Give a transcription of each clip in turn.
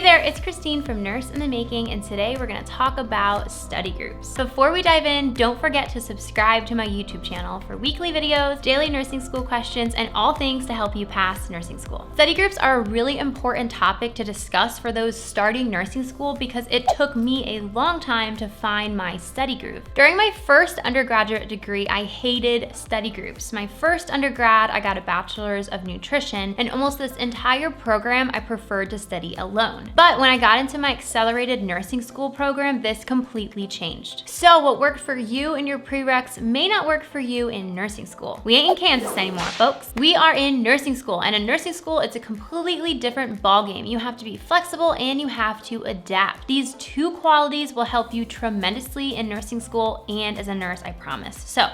there, it's Kristine from Nurse in the Making, and today we're gonna talk about study groups. Before we dive in, don't forget to subscribe to my YouTube channel for weekly videos, daily nursing school questions, and all things to help you pass nursing school. Study groups are a really important topic to discuss for those starting nursing school because it took me a long time to find my study group. During my first undergraduate degree, I hated study groups. My first undergrad, I got a bachelor's of nutrition, and almost this entire program I preferred to study alone. But when I got into my accelerated nursing school program, this completely changed. So what worked for you in your prereqs may not work for you in nursing school. We ain't in Kansas anymore, folks. We are in nursing school, and in nursing school, it's a completely different ballgame. You have to be flexible and you have to adapt. These two qualities will help you tremendously in nursing school and as a nurse, I promise. So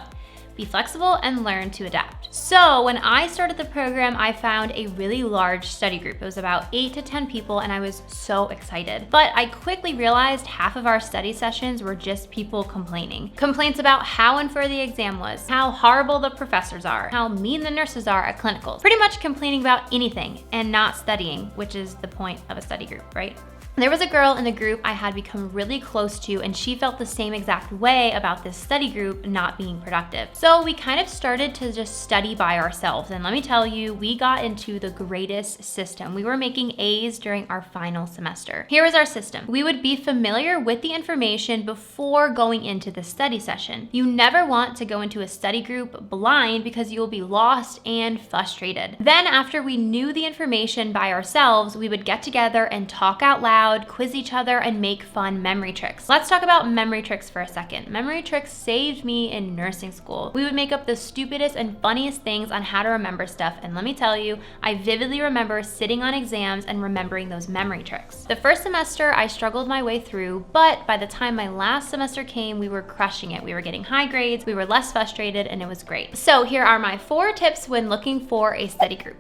be flexible and learn to adapt. So when I started the program, I found a really large study group. It was about 8 to 10 people, and I was so excited. But I quickly realized half of our study sessions were just people complaining. Complaints about how unfair the exam was, how horrible the professors are, how mean the nurses are at clinicals. Pretty much complaining about anything and not studying, which is the point of a study group, right? There was a girl in the group I had become really close to, and she felt the same exact way about this study group not being productive. So we kind of started to just study by ourselves, and let me tell you, we got into the greatest system. We were making A's during our final semester. Here is our system. We would be familiar with the information before going into the study session. You never want to go into a study group blind because you will be lost and frustrated. Then after we knew the information by ourselves, we would get together and talk out loud, quiz each other, and make fun memory tricks. Let's talk about memory tricks for a second. Memory tricks saved me in nursing school. We would make up the stupidest and funniest things on how to remember stuff, and let me tell you, I vividly remember sitting on exams and remembering those memory tricks. The first semester, I struggled my way through, but by the time my last semester came, we were crushing it. We were getting high grades, we were less frustrated, and it was great. So here are my 4 tips when looking for a study group.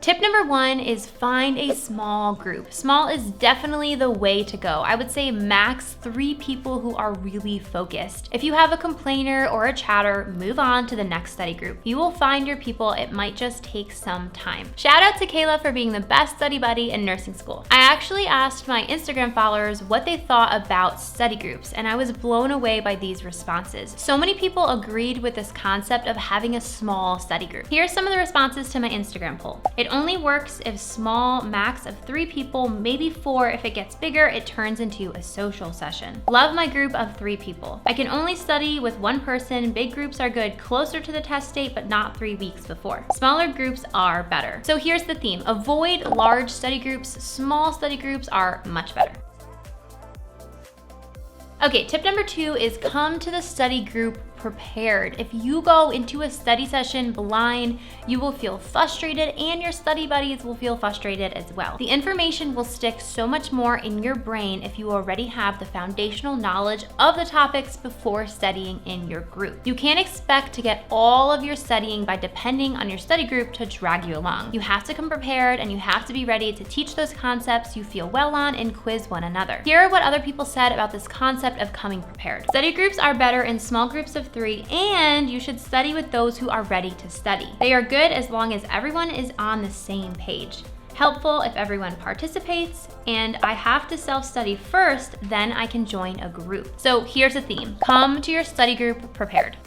Tip number 1 is find a small group. Small is definitely the way to go. I would say max 3 people who are really focused. If you have a complainer or a chatter, move on to the next study group. You will find your people. It might just take some time. Shout out to Kayla for being the best study buddy in nursing school. I actually asked my Instagram followers what they thought about study groups, and I was blown away by these responses. So many people agreed with this concept of having a small study group. Here are some of the responses to my Instagram poll. It only works if small, max of 3 people, maybe 4. If it gets bigger, it turns into a social session. Love my group of 3 people. I can only study with 1 person. Big groups are good closer to the test date, but not 3 weeks before. Smaller groups are better. So here's the theme. Avoid large study groups. Small study groups are much better. Okay, tip number 2 is come to the study group prepared. If you go into a study session blind, you will feel frustrated and your study buddies will feel frustrated as well. The information will stick so much more in your brain if you already have the foundational knowledge of the topics before studying in your group. You can't expect to get all of your studying by depending on your study group to drag you along. You have to come prepared, and you have to be ready to teach those concepts you feel well on and quiz one another. Here are what other people said about this concept of coming prepared. Study groups are better in small groups of 3, and you should study with those who are ready to study. They are good as long as everyone is on the same page. Helpful if everyone participates, and I have to self-study first, then I can join a group. So here's the theme. Come to your study group prepared.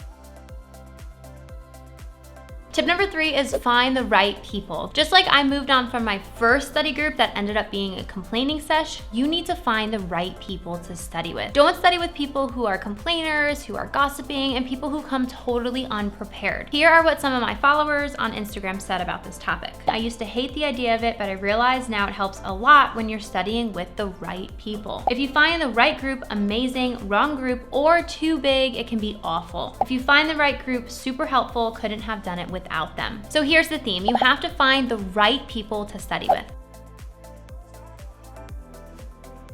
Tip number 3 is find the right people. Just like I moved on from my first study group that ended up being a complaining sesh, you need to find the right people to study with. Don't study with people who are complainers, who are gossiping, and people who come totally unprepared. Here are what some of my followers on Instagram said about this topic. I used to hate the idea of it, but I realize now it helps a lot when you're studying with the right people. If you find the right group, amazing. Wrong group or too big, it can be awful. If you find the right group, super helpful. Couldn't have done it without them. So here's the theme. You have to find the right people to study with.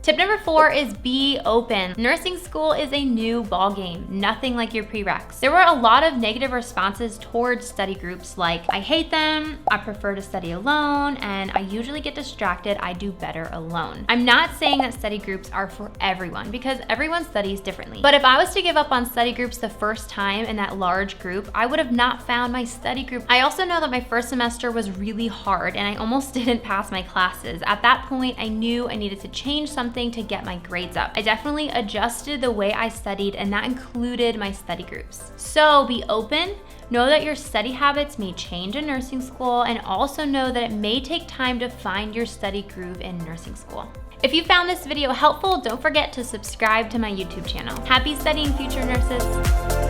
Tip number 4 is be open. Nursing school is a new ballgame, nothing like your prereqs. There were a lot of negative responses towards study groups like, I hate them, I prefer to study alone, and I usually get distracted, I do better alone. I'm not saying that study groups are for everyone because everyone studies differently. But if I was to give up on study groups the first time in that large group, I would have not found my study group. I also know that my first semester was really hard and I almost didn't pass my classes. At that point, I knew I needed to change something to get my grades up. I definitely adjusted the way I studied, and that included my study groups. So be open, know that your study habits may change in nursing school, and also know that it may take time to find your study groove in nursing school. If you found this video helpful, don't forget to subscribe to my YouTube channel. Happy studying, future nurses.